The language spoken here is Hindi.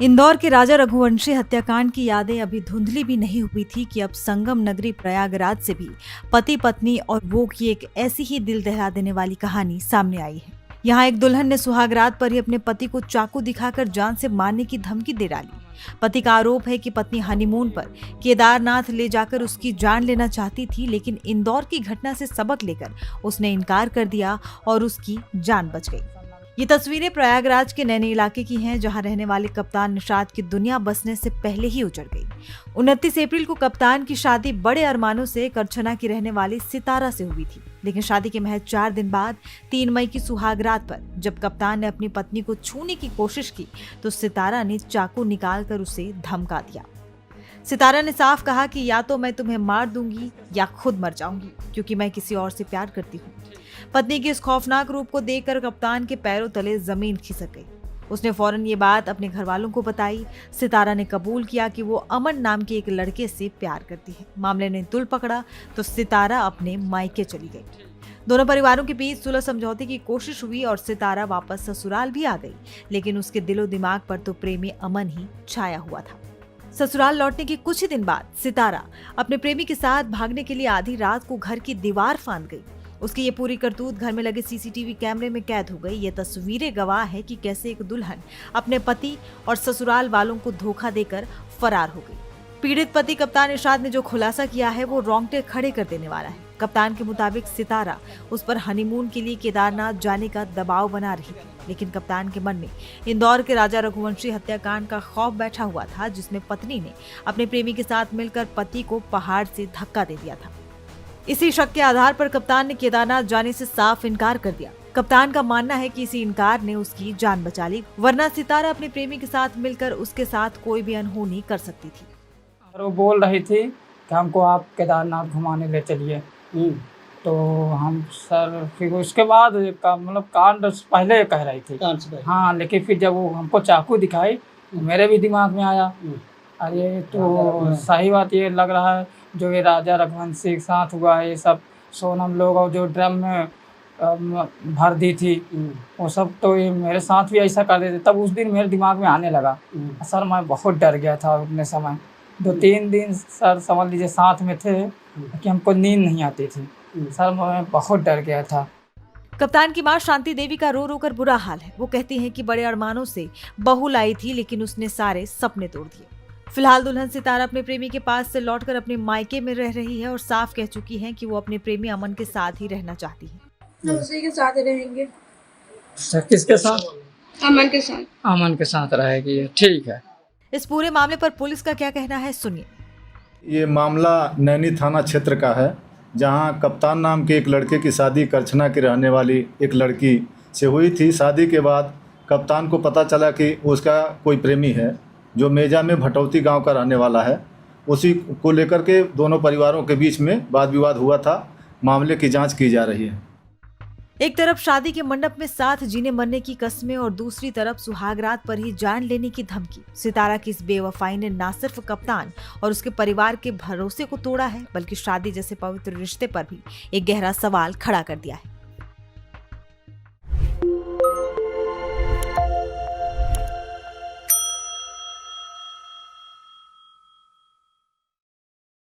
इंदौर के राजा रघुवंशी हत्याकांड की यादें अभी धुंधली भी नहीं हुई थी कि अब संगम नगरी प्रयागराज से भी पति पत्नी और वो की एक ऐसी ही दिल दहला देने वाली कहानी सामने आई है। यहाँ एक दुल्हन ने सुहागरात पर ही अपने पति को चाकू दिखाकर जान से मारने की धमकी दे डाली। पति का आरोप है कि पत्नी हनीमून पर केदारनाथ ले जाकर उसकी जान लेना चाहती थी, लेकिन इंदौर की घटना से सबक लेकर उसने इनकार कर दिया और उसकी जान बच गई। ये तस्वीरें प्रयागराज के नैनी इलाके की हैं, जहां रहने वाले कप्तान निषाद की दुनिया बसने से पहले ही उजड़ गई। 29 अप्रैल को कप्तान की शादी बड़े अरमानों से करछना की रहने वाली सितारा से हुई थी, लेकिन शादी के महज 4 दिन बाद 3 मई की सुहागरात पर जब कप्तान ने अपनी पत्नी को छूने की कोशिश की तो सितारा ने चाकू निकालकर उसे धमका दिया। सितारा ने साफ कहा कि या तो मैं तुम्हें मार दूंगी या खुद मर जाऊंगी, क्योंकि मैं किसी और से प्यार करती हूँ। पत्नी के इस खौफनाक रूप को देखकर कप्तान के पैरों तले जमीन खिसक गई। उसने फौरन ये बात अपने घर वालों को बताई। सितारा ने कबूल किया कि वो अमन नाम के एक लड़के से प्यार करती है। मामले ने तुल पकड़ा तो सितारा अपने मायके चली गई। दोनों परिवारों के बीच सुलह समझौते की कोशिश हुई और सितारा वापस ससुराल भी आ गई, लेकिन उसके दिलो दिमाग पर तो प्रेमी अमन ही छाया हुआ था। ससुराल लौटने के कुछ ही दिन बाद सितारा अपने प्रेमी के साथ भागने के लिए आधी रात को घर की दीवार फांद गई। उसकी ये पूरी करतूत घर में लगे सीसीटीवी कैमरे में कैद हो गई। ये तस्वीरें गवाह है कि कैसे एक दुल्हन अपने पति और ससुराल वालों को धोखा देकर फरार हो गई। पीड़ित पति कप्तान निषाद ने जो खुलासा किया है वो रोंगटे खड़े कर देने वाला है। कप्तान के मुताबिक सितारा उस पर हनीमून के लिए केदारनाथ जाने का दबाव बना रही थी, लेकिन कप्तान के मन में इंदौर के राजा रघुवंशी हत्याकांड का खौफ बैठा हुआ था, जिसमें पत्नी ने अपने प्रेमी के साथ मिलकर पति को पहाड़ से धक्का दे दिया था। इसी शक के आधार पर कप्तान ने केदारनाथ जाने से साफ इनकार कर दिया। कप्तान का मानना है कि इसी इनकार ने उसकी जान बचा ली, वरना सितारा अपने प्रेमी के साथ मिलकर उसके साथ कोई भी अनहोनी कर सकती थी। और वो बोल रही थी कि हमको आप केदारनाथ घुमाने ले चलिए। तो हम सर फिर उसके बाद मतलब कांड पहले कह रही थी। हाँ, लेकिन फिर जब वो हमको चाकू दिखाई तो मेरे भी दिमाग में आया, अरे तो सही बात ये लग रहा है जो ये राजा रघुवंशी के साथ हुआ है, ये सब सोनम लोग और जो ड्रम में भर दी थी वो सब, तो ये मेरे साथ भी ऐसा कर देते। तब उस दिन मेरे दिमाग में आने लगा। सर मैं बहुत डर गया था उतने समय। 2-3 दिन सर समझ लीजिए साथ में थे कि हमको नींद नहीं आती थी। सर मैं बहुत डर गया था। कप्तान की मां शांति देवी का रो रो कर बुरा हाल है। वो कहती हैं कि बड़े अरमानों से बहू लाई थी, लेकिन उसने सारे सपने तोड़ दिए। फिलहाल दुल्हन सितारा अपने प्रेमी के पास से लौटकर अपने मायके में रह रही है और साफ कह चुकी है कि वो अपने प्रेमी अमन के साथ ही रहना चाहती है। हम उसी के साथ रहेंगे। किसके साथ? अमन के साथ। अमन के साथ रहेगी, ठीक है। इस पूरे मामले पर पुलिस का क्या कहना है, सुनिए। ये मामला नैनी थाना क्षेत्र का है, जहां कप्तान नाम के एक लड़के की शादी करछना की रहने वाली एक लड़की से हुई थी। शादी के बाद कप्तान को पता चला कि उसका कोई प्रेमी है जो मेजा में भटौती गांव का रहने वाला है। उसी को लेकर के दोनों परिवारों के बीच में वाद विवाद हुआ था। मामले की जांच की जा रही है। एक तरफ शादी के मंडप में साथ जीने मरने की कस्में और दूसरी तरफ सुहागरात पर ही जान लेने की धमकी। सितारा की इस बेवफाई ने न सिर्फ कप्तान और उसके परिवार के भरोसे को तोड़ा है, बल्कि शादी जैसे पवित्र रिश्ते पर भी एक गहरा सवाल खड़ा कर दिया है।